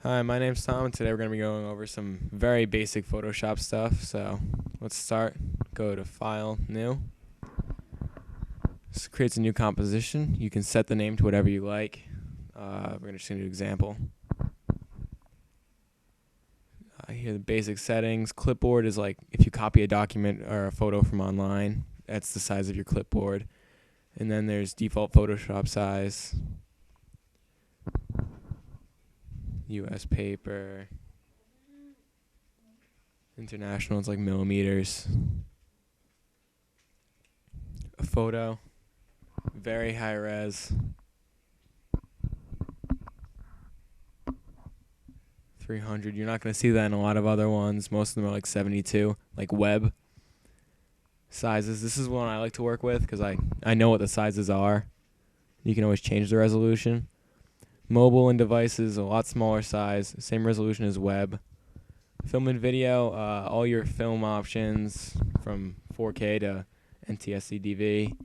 Hi, my name's Tom, and today we're going to be going over some very basic Photoshop stuff. So let's start. Go to File, New. This creates a new composition. You can set the name to whatever you like. We're just going to do example. Here are the basic settings. Clipboard is like if you copy a document or a photo from online, that's the size of your clipboard. And then there's default Photoshop size. US paper. International, it's like millimeters. A photo, very high res. 300. You're not going to see that in a lot of other ones. Most of them are like 72, like web sizes. This is one I like to work with because I know what the sizes are. You can always change the resolution. Mobile and devices, a lot smaller size, same resolution as web. Film and video, all your film options from 4K to NTSC DV,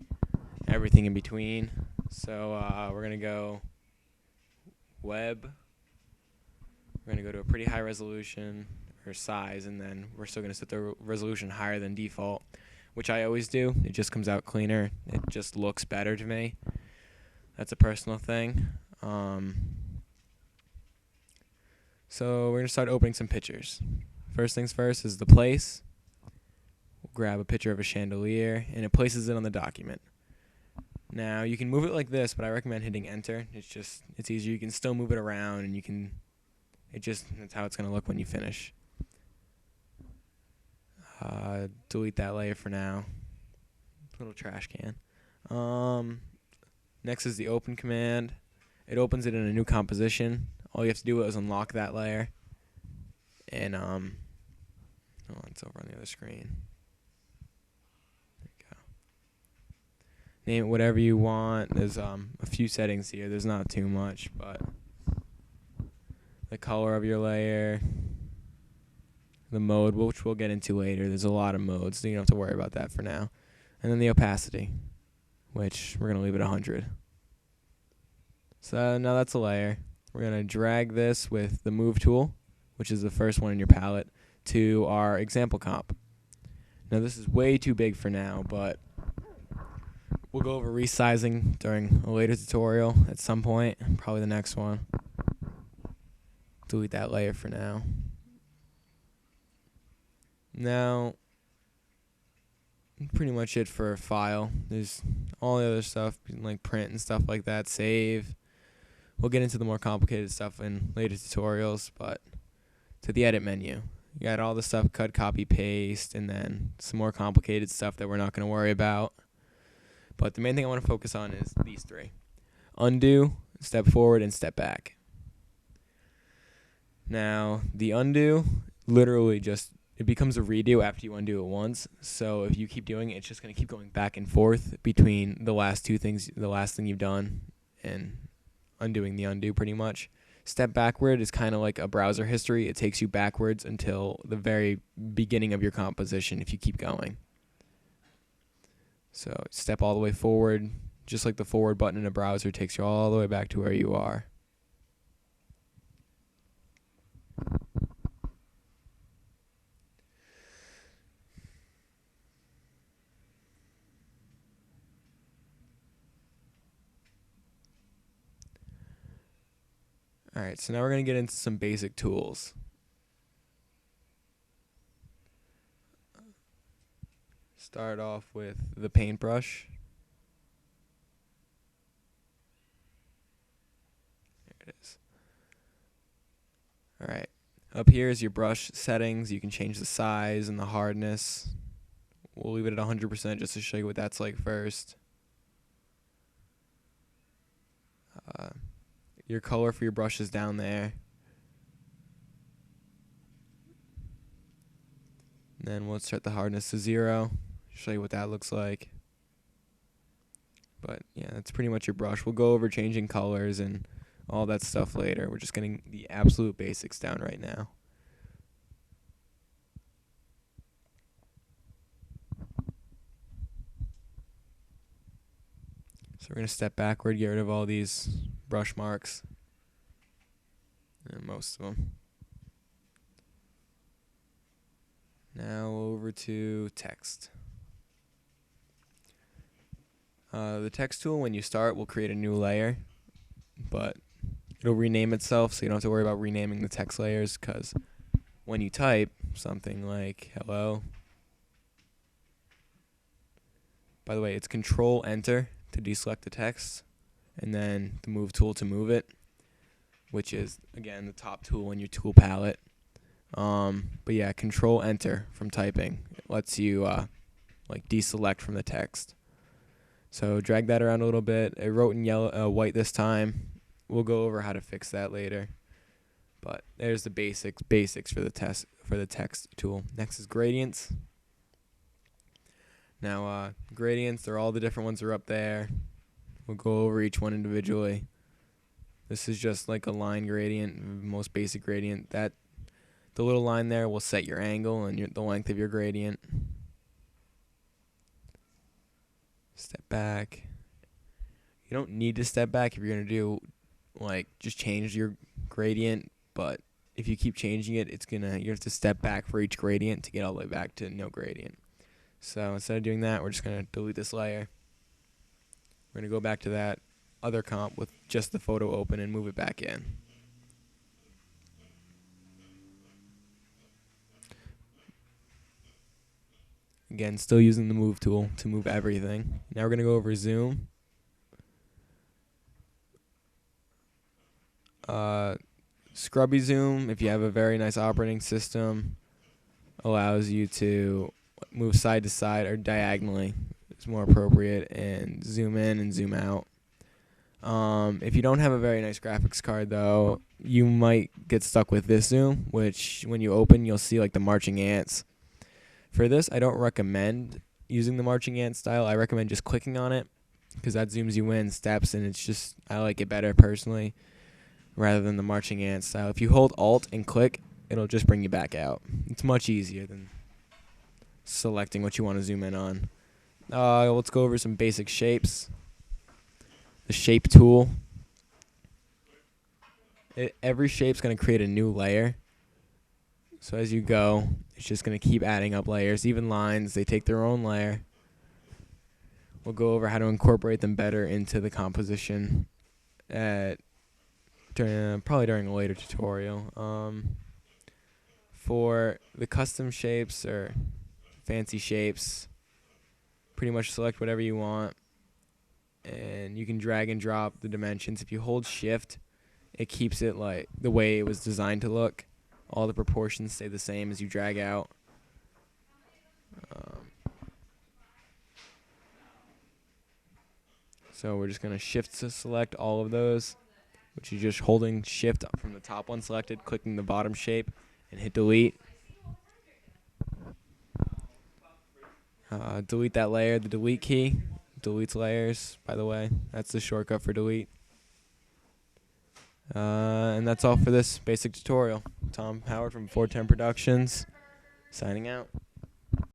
everything in between. So we're going to go web. We're going to go to a pretty high resolution or size, and then we're still going to set the resolution higher than default, which I always do. It just comes out cleaner. It just looks better to me. That's a personal thing. So we're going to start opening some pictures. First things first is the place. We'll grab a picture of a chandelier, and it places it on the document. Now, you can move it like this, but I recommend hitting enter. It's easier. You can still move it around, and that's how it's going to look when you finish. Delete that layer for now. Little trash can. Next is the open command. It opens it in a new composition. All you have to do is unlock that layer. And, it's over on the other screen. There you go. Name it whatever you want. There's a few settings here. There's not too much, but the color of your layer, the mode, which we'll get into later. There's a lot of modes, so you don't have to worry about that for now. And then the opacity, which we're going to leave at 100. So now that's a layer. We're going to drag this with the move tool, which is the first one in your palette, to our example comp. Now this is way too big for now, but we'll go over resizing during a later tutorial at some point, probably the next one. Delete that layer for now. Now, pretty much it for a file. There's all the other stuff, like print and stuff like that, save. We'll get into the more complicated stuff in later tutorials, but to the edit menu. You got all the stuff, cut, copy, paste, and then some more complicated stuff that we're not going to worry about. But the main thing I want to focus on is these three. Undo, step forward, and step back. Now, the undo, literally it becomes a redo after you undo it once. So if you keep doing it, it's just going to keep going back and forth between the last two things, the last thing you've done, and undoing the undo pretty much. Step backward is kind of like a browser history. It takes you backwards until the very beginning of your composition if you keep going. So step all the way forward, just like the forward button in a browser takes you all the way back to where you are. Alright, so now we're going to get into some basic tools. Start off with the Paintbrush. There it is. Alright, up here is your brush settings. You can change the size and the hardness. We'll leave it at 100% just to show you what that's like first. Your color for your brush is down there. And then we'll set the hardness to 0. Show you what that looks like. But yeah, that's pretty much your brush. We'll go over changing colors and all that stuff later. We're just getting the absolute basics down right now. So we're going to step backward, get rid of all these brush marks. most of them. Now over to text. The text tool, when you start, will create a new layer, but it'll rename itself, so you don't have to worry about renaming the text layers, because when you type something like hello, by the way, it's Control-Enter to deselect the text, and then the Move tool to move it, which is, again, the top tool in your tool palette. But yeah, Control-Enter from typing. It lets you like deselect from the text. So drag that around a little bit. It wrote in yellow, white this time. We'll go over how to fix that later. But there's the basics for the text tool. Next is gradients. Now gradients, they're all the different ones are up there. We'll go over each one individually. This is just like a line gradient, most basic gradient. That the little line there will set your angle and the length of your gradient. Step back. You don't need to step back if you're going to do, like, just change your gradient, but if you keep changing it, you have to step back for each gradient to get all the way back to no gradient. So instead of doing that, we're just going to delete this layer. We're going to go back to that other comp with just the photo open and move it back in. Again, still using the Move tool to move everything. Now we're going to go over Zoom. Scrubby Zoom, if you have a very nice operating system, allows you to move side to side or diagonally. It's more appropriate, and zoom in and zoom out. If you don't have a very nice graphics card, though, you might get stuck with this zoom, which when you open, you'll see like the marching ants. For this, I don't recommend using the marching ant style. I recommend just clicking on it, because that zooms you in steps, and I like it better personally, rather than the marching ant style. If you hold Alt and click, it'll just bring you back out. It's much easier than selecting what you want to zoom in on. Let's go over some basic shapes. The shape tool. Every shape's going to create a new layer. So as you go, it's just going to keep adding up layers. Even lines, they take their own layer. We'll go over how to incorporate them better into the composition probably during a later tutorial. For the custom shapes or fancy shapes, pretty much select whatever you want, and you can drag and drop the dimensions. If you hold Shift, it keeps it like the way it was designed to look. All the proportions stay the same as you drag out. So we're just going to Shift to select all of those, which is just holding Shift from the top one selected, clicking the bottom shape, and hit Delete. Delete that layer. The Delete key deletes layers, by the way. That's the shortcut for delete. And that's all for this basic tutorial. Tom Howard from 410 Productions, signing out.